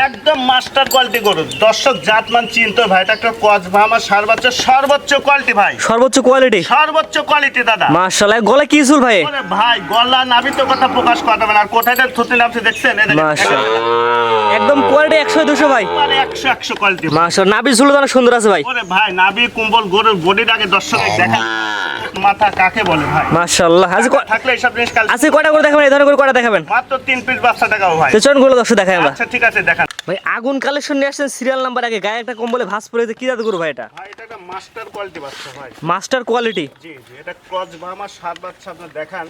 একদম master quality গরু, দর্শক জাতমান চিনতে ভাই, এটা একটা ক্রস ব্রাহ্মা ষাঁড় বাচ্চা, সর্বোচ্চ কোয়ালিটি ভাই, সর্বোচ্চ কোয়ালিটি দাদা। মাশাআল্লাহ, গলা কি ঝুল ভাই? ওরে ভাই গলা নাভি তো কথা প্রকাশ করতে হবে না, আর কোথায় থুতনি নামছে দেখছেন? মাশাআল্লাহ, একদম কোয়ালিটি 100 200 ভাই, মানে 100 কোয়ালিটি। মাশাআল্লাহ, নাভি ঝুল অনেক সুন্দর আছে ভাই। ওরে ভাই নাভি কুম্বল গরুর বডিটাকে দর্শক দেখেন, মাথা কাকে বলে ভাই, মাশাআল্লাহ। থাকলে এইসব জিনিস কাল আজকে কয়টা করে দেখাবেন? এই ধরনের করে কয়টা দেখাবেন? মাত্র 3 পিস বাচ্চা টাকাও ভাই। তো চলুন গুলো দর্শক দেখাই আমরা। আচ্ছা ঠিক আছে দেখান ভাই। আগুন কালেকশন নিয়ে আসছেন সিরিয়াল নাম্বার আগে, গায়ে একটা কম্বলে ভাঁজ পড়ে কি জাত গরু ভাই এটা? ভাই এটা একটা মাস্টার কোয়ালিটি বাচ্চা ভাই, মাস্টার কোয়ালিটি। জি জি, এটা ক্রস ব্রাহ্মা ষাঁড় বাচ্চা। আপনি দেখান,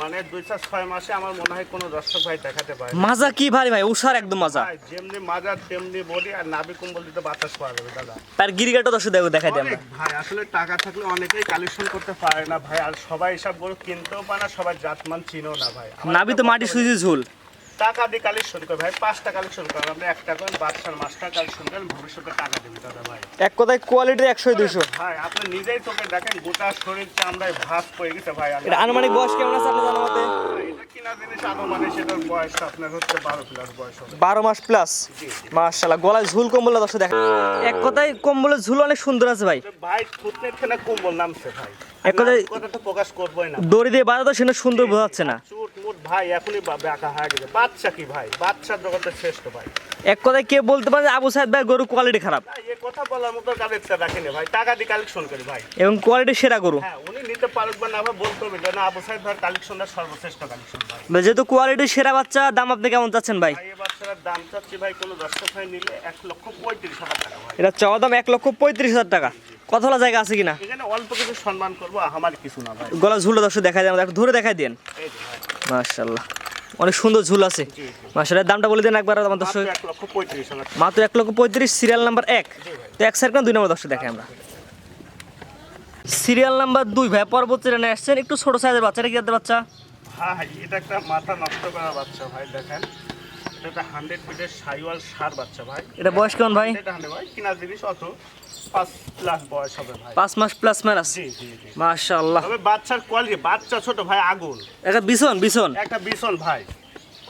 মানে 2-6 মাসে আমার মনে হয় কোনো দর্শক ভাই দেখাতে পারে। মাজা কি ভাই? ভাই উষার একদম মাজা, ভাই যেমনি মাজা তেমনি বডি, আর নাভি কুম্বল দিতে বাতাস পাওয়া যাবে দাদা। তার গিরিগাটা দর্শক দেখাই দিই আমরা। অনেক ভাই আসলে টাকা থাকলে অনেকেই কালেকশন করতে পারে না ভাই, আর সবাই এসব গরু কিনতেও পারে না, সবাই জাতমান চিনেও না ভাই। নাভি তো মাটি সুজি ঝুল। টাকা দিয়ে কালেকশন করে ভাই, 5টা কালেকশন করেন, আপনি একটা করেন বাচ্চার মাছটা কালেকশন করেন, ভবিষ্যতে টাকা দেবে দাদা ভাই। এক কথায় কোয়ালিটি 100 200 ভাই আপনি নিজেই তোকে দেখেন, গোটা শরীর চামড়ায় ভাঁজ পড়ে গেছে ভাই। এটা আনুমানিক বয়স কেমন আছে আপনার জানা মতে? এটা কিনা জিনিস আনুমানিক, সেটার বয়স আপনার হচ্ছে 12 প্লাস বয়স হবে। 12 মাস প্লাস। জি। মাশাআল্লাহ, গলায় ঝুল কম্বল দর্শক দেখেন। এক কথায় কম্বলের ঝুল অনেক সুন্দর আছে ভাই। ভাই থুতনির খানে কুম্বল নামছে ভাই, এক কথায় কথা তো প্রকাশ করবোই না। দড়ি দিয়ে বাঁধা তো সেটা সুন্দর বোঝাচ্ছে না। চুট মুট ভাই এখনই বাঁকা হয়ে গেছে। বাচ্চা কি ভাই, বাচ্চার জগতের শ্রেষ্ঠ ভাই। এক কথায় কে বলতে পারে যে আবু সাইদ ভাই গরু কোয়ালিটি খারাপ? এই কথা বলার মতো কালেকশন রাখেনি ভাই, টাকা দিয়ে কালেকশন করি ভাই। এবং কোয়ালিটি সেরা গরু। হ্যাঁ উনি নিতে পারুক বা না, আবার বলতে হবে যে না আবু সাইদ ভাইয়ের কালেকশনটা সর্বশ্রেষ্ঠ কালেকশন ভাই। যেহেতু কোয়ালিটি সেরা বাচ্চা, দাম আপনি কেমন চাচ্ছেন ভাই? ভাই এই বাচ্চাটার দাম চাচ্ছি ভাই, কোনো দর্শক ভাই নিলে 1,35,000 টাকা ভাই। এটা চাওয়া দাম 1,35,000 টাকা। কথা বলা জায়গা আছে কিনা? এখানে অল্প কিছু সম্মান করবো, আমার কিছু না ভাই। গলা ঝুল দর্শক দেখা যায়, একটু ধরে দেখাই দেন। এই যে ভাই মাশাআল্লাহ, অনেক সুন্দর ঝুল আছে। মাশাআল্লাহ, দামটা বলে দেন একবার আমার দর্শক। 1,35,000 মাত্র 1,35,000, সিরিয়াল নাম্বার 1। তো এক সাইড 2 নম্বর দর্শক দেখাই আমরা। সিরিয়াল নাম্বার 2 ভাই, পরবর্তী রানে আসছেন একটু ছোট সাইজের বাচ্চা। এটা কি জাতের বাচ্চা? ভাই এটা একটা মাথা নষ্ট করা বাচ্চা ভাই, দেখেন এটা 100 ফিটের সাইওয়াল ষাঁড় বাচ্চা ভাই। এটা বয়স কেমন ভাই? এটা ভাই কিনা জিনিস অত 5 প্লাস বয়স হবে ভাই। 5 মাস প্লাস মাইনাস। জি জি জি। মাশাআল্লাহ, তবে বাচ্চার কোয়ালিটি, বাচ্চা ছোট ভাই, আগুন এটা বিছন। একটা বিছন ভাই।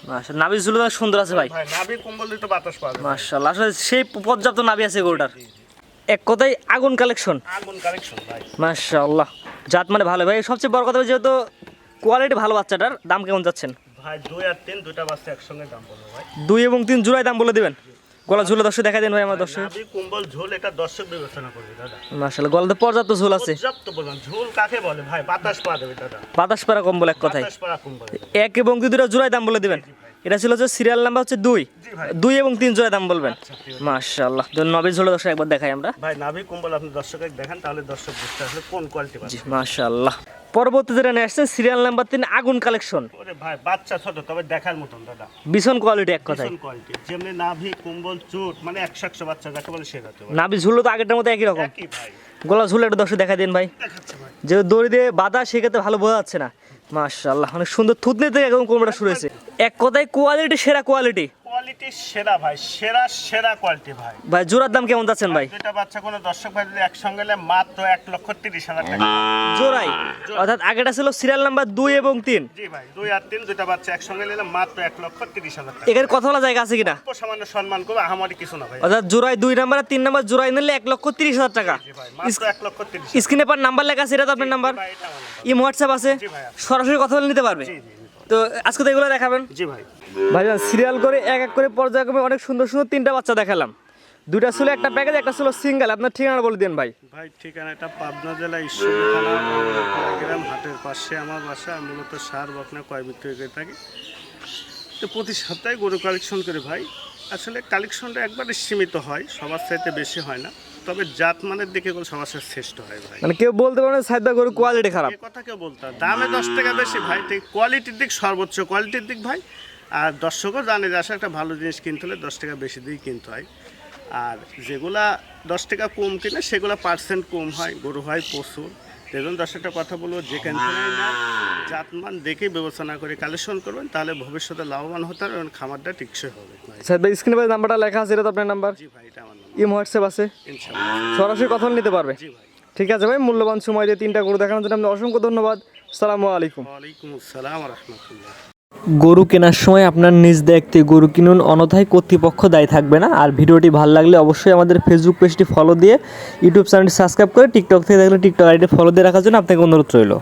মাশাআল্লাহ, নাভি ঝুল সুন্দর আছে ভাই। ভাই নাভি কম্বল দিতে বাতাস পাওয়া যাবে। মাশাআল্লাহ, আসলে সেই পর্যাপ্ত নাভি আছে গরুটার। এক কথায় আগুন কালেকশন। আগুন কালেকশন ভাই। মাশাআল্লাহ, জাত মানে ভালো ভাই। সবচেয়ে বড় কথা যেহেতু কোয়ালিটি ভালো বাচ্চাটার, দাম কেমন যাচ্ছেন? ভাই 2 আর 3 দুইটা বাচ্চা একসঙ্গে দাম বলবো ভাই। 2 এবং 3 জোড়ায় দাম বলে দিবেন। গলা ঝুলে দর্শক দেখা দেন ভাই আমার দর্শক। নাভি কম্বল ঝোল এটা দর্শক বিবেচনা করবে দাদা। মাশাআল্লাহ, গলাতে পর্যাপ্ত ঝুল আছে। পর্যাপ্ত বললাম, ঝোল কাকে বলে ভাই, বাতাস পাওয়া যাবে দাদা। বাতাস পাড়া কম্বল এক কথায়। বাতাস পাওয়া কম্বল। 1 এবং 2 দুটো জোড়ায় দাম বলে দিবেন। এটা ছিল যে সিরিয়াল নাম্বার হচ্ছে 2। জি ভাই। 2 এবং 3 জোড়ায় দাম বলবেন। মাশাআল্লাহ, তো নবী ঝোলে দর্শক একবার দেখাই আমরা। ভাই নাভি কম্বল আপনি দর্শককে দেখেন, তাহলে দর্শক বুঝতে আসলে কোন কোয়ালিটি জি পাচ্ছে। মাশাআল্লাহ। পরবর্তীতে রানে আসছেন সিরিয়াল নাম্বার 3, আগুন কালেকশন। ওরে ভাই বাচ্চা ছোট, তবে দেখার মতন দাদা। ভীষণ কোয়ালিটি এক কথায়। ভীষণ কোয়ালিটি, যেমনি নাভি কম্বল চুট, মানে 100 বাচ্চা যাকে বলে সে যাতে বলে। নাভি ঝুলও তো আগেরটার মতো একই রকম। একই ভাই। গলা ঝুলে একটু দর্শক দেখা দিন ভাই। দেখাচ্ছে ভাই। যে দড়ি দিয়ে বাঁধা সেক্ষেত্রে ভালো বোঝা যাচ্ছে না। মাশাআল্লাহ, অনেক সুন্দর থুতনি থেকে একদম কোমরটা শুরু হয়েছে। এক কথায় কোয়ালিটি সেরা কোয়ালিটি। কোয়ালিটি সেরা ভাই, সেরা কোয়ালিটি ভাই। ভাই জোড়ার দাম কেমন যাচ্ছেন ভাই? দুইটা বাচ্চা কোনো দর্শক ভাই যদি একসঙ্গে নেয় মাত্র 1,30,000 টাকা। জোড়াই, অর্থাৎ আগেটা ছিল সিরিয়াল নাম্বার 2 এবং 3। জি ভাই 2 আর 3 দুইটা বাচ্চা একসঙ্গে নিলে মাত্র 1,30,000 টাকা। এখানে কথা বলা জায়গা আছে কিনা? সামান্য সম্মান করবো, আহামরি কিছু না ভাই। অর্থাৎ জোড়ায় 2 নাম্বার আর 3 নাম্বার জোড়ায় নিলে 1,30,000 টাকা। জি ভাই মাত্র 1,30,000। স্ক্রিনে পার নাম্বার লেখা আছে, এটা তো আপনার নাম্বার। ভাই এটা আমার নাম্বার। ইম হোয়াটসঅ্যাপ আছে, জি ভাই। সরাসরি কথা বলে নিতে পারবে। জি জি। তো আজকে তো এগুলো দেখাবেন জি ভাই। ভাইজান। সিরিয়াল করে এক এক করে পর্যায়ক্রমে অনেক সুন্দর সুন্দর 3টা বাচ্চা দেখালাম। 2টা ছিল একটা প্যাকেজ, একটা ছিল সিঙ্গেল। আপনার ঠিকানা বলে দিন ভাই। ভাই ঠিকানাটা পাবনা জেলা ঈশ্বরী থানা গ্রাম হাটের পাশে আমার বাসা। মূলত সার বকনা কয় বিক্রি করে থাকি। তো প্রতি সপ্তাহে গরু কালেকশন করে ভাই। আসলে কালেকশনটা একবারে সীমিত হয়, সবার চাইতে বেশি হয় না। তবে জাত মানের দিকে গরু সবার সাথে শ্রেষ্ঠ হয় ভাই। মানে কেউ বলতে পারে সাইদা গরু কোয়ালিটি খারাপ, এই কথা কেউ বলতে হয়। দামে 10 টাকা বেশি ভাই, ঠিক কোয়ালিটির দিক, সর্বোচ্চ কোয়ালিটির দিক ভাই। আর দর্শকও জানে যে আসলে একটা ভালো জিনিস কিনতে হলে 10 টাকা বেশি দিয়েই কিনতে হয়। আর যেগুলা 10 টাকা কম কিনে সেগুলো পার্সেন্ট কম হয়, গরু হয় প্রচুর। সেজন্য দর্শকটা কথা বলবো, যেখান থেকে না জাতমান দেখে বিবেচনা করে কালেকশন করবেন, তাহলে ভবিষ্যতে লাভবান হতে হবে এবং খামারটা টিকসই হবে ভাই। সাইদ ভাই স্ক্রিনে ভাই নাম্বারটা লেখা আছে, এটা তো আপনার নাম্বার। জি ভাই এটা আমার নাম। ইম হোয়াটসঅ্যাপ আছে, ইনশাআল্লাহ সরাসরি কথা বলে নিতে পারবে। জি ভাই। ঠিক আছে ভাই, মূল্যবান সময় দিয়ে 3টা গরু দেখানোর জন্য আপনাকে অসংখ্য ধন্যবাদ। আসসালামু আলাইকুম। ওয়ালাইকুম আসসালাম ওয়া রাহমাতুল্লাহ। গরু কেনার সময় আপনার নিজ দায়িত্বে গরু কিনুন, অন্যথায় কর্তৃপক্ষ দায়ী থাকবে না। আর ভিডিওটি ভালো লাগলে অবশ্যই আমাদের ফেসবুক পেজটি ফলো দিয়ে ইউটিউব চ্যানেলটি সাবস্ক্রাইব করে টিকটক থেকে দেখলে টিকটক আইডি ফলো দিয়ে রাখার জন্য আপনাকে অনুরোধ রইল।